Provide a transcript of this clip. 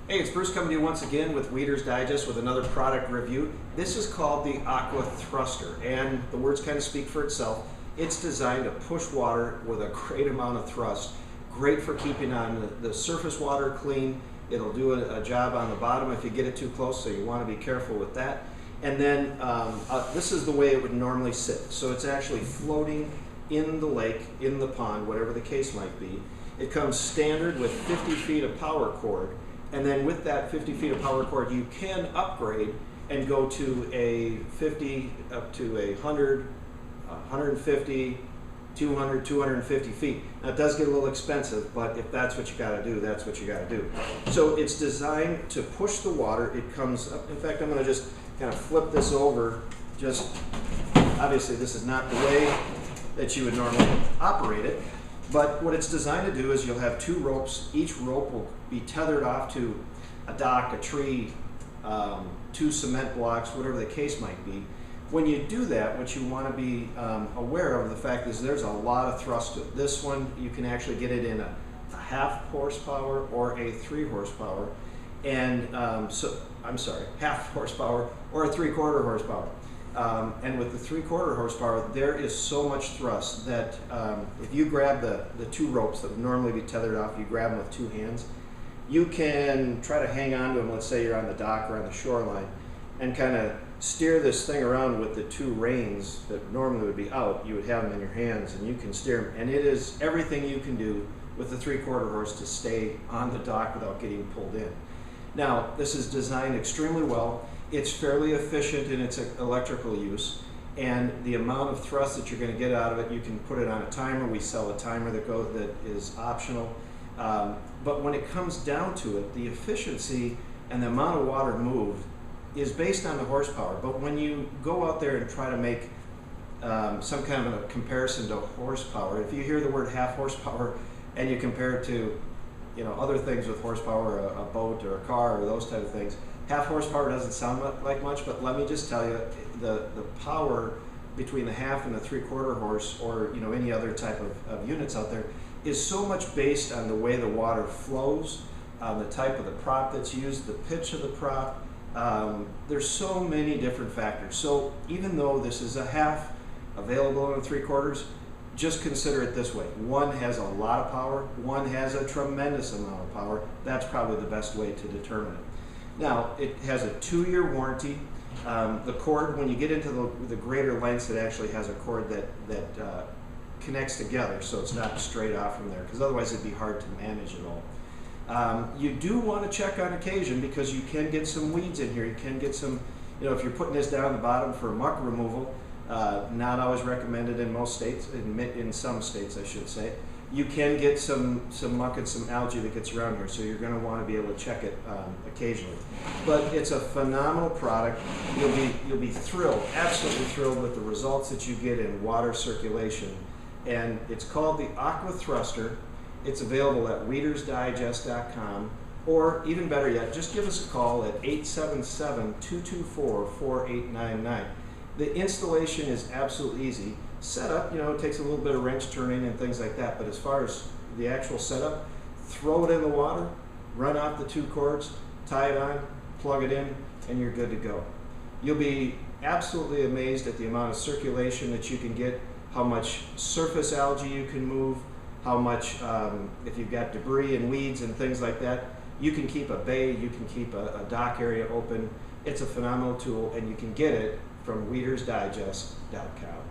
Hey, it's Bruce coming to you once again with Weeder's Digest with another product review. This is called the Aqua Thruster, and the words kind of speak for itself. It's designed to push water with a great amount of thrust. Great for keeping on the surface water clean. It'll do a job on the bottom if you get it too close, so you want to be careful with that. And then this is the way it would normally sit. So it's actually floating in the lake, in the pond, whatever the case might be. It comes standard with 50 feet of power cord. And then with that 50 feet of power cord, you can upgrade and go to a 50 up to 100, 150, 200, 250 feet. Now it does get a little expensive, but if that's what you got to do, that's what you got to do. So it's designed to push the water. It comes up. In fact, I'm going to just kind of flip this over. Just obviously, this is not the way that you would normally operate it. But what it's designed to do is you'll have two ropes. Each rope will be tethered off to a dock, a tree, two cement blocks, whatever the case might be. When you do that, what you want to be aware of the fact is there's a lot of thrust to it. This one, you can actually get it in a half horsepower or a 3 horsepower. And half horsepower or a 3/4 horsepower. And with the 3/4 horsepower, there is so much thrust that if you grab the two ropes that would normally be tethered off, you grab them with two hands, you can try to hang on to them. Let's say you're on the dock or on the shoreline, and kind of steer this thing around with the two reins that normally would be out. You would have them in your hands, and you can steer them. And it is everything you can do with the 3/4 horse to stay on the dock without getting pulled in. Now, this is designed extremely well. It's fairly efficient in its electrical use, and the amount of thrust that you're going to get out of it, you can put it on a timer. We sell a timer that is optional. But when it comes down to it, the efficiency and the amount of water moved is based on the horsepower. But when you go out there and try to make some kind of a comparison to horsepower, if you hear the word half horsepower and you compare it to other things with horsepower, a boat or a car or those type of things, half horsepower doesn't sound like much, but let me just tell you, the power between the half and the 3/4 horse, or any other type of units out there, is so much based on the way the water flows, the type of the prop that's used, the pitch of the prop. There's so many different factors. So even though this is a half available in the 3/4, just consider it this way. One has a lot of power, one has a tremendous amount of power. That's probably the best way to determine it. Now, it has a 2-year warranty. The cord, when you get into the greater lengths, it actually has a cord that connects together, so it's not straight off from there, because otherwise it'd be hard to manage it all. You do want to check on occasion, because you can get some weeds in here. You can get some, if you're putting this down the bottom for muck removal, not always recommended in most states, in some states I should say. You can get some muck and some algae that gets around here, so you're going to want to be able to check it occasionally. But it's a phenomenal product. You'll be thrilled, absolutely thrilled with the results that you get in water circulation. And it's called the Aqua Thruster. It's available at weedersdigest.com, or even better yet, just give us a call at 877-224-4899. The installation is absolutely easy. Setup, it takes a little bit of wrench turning and things like that, but as far as the actual setup, throw it in the water, run off the two cords, tie it on, plug it in, and you're good to go. You'll be absolutely amazed at the amount of circulation that you can get, how much surface algae you can move, how much, if you've got debris and weeds and things like that, you can keep a bay, you can keep a dock area open. It's a phenomenal tool, and you can get it from weedersdigest.com.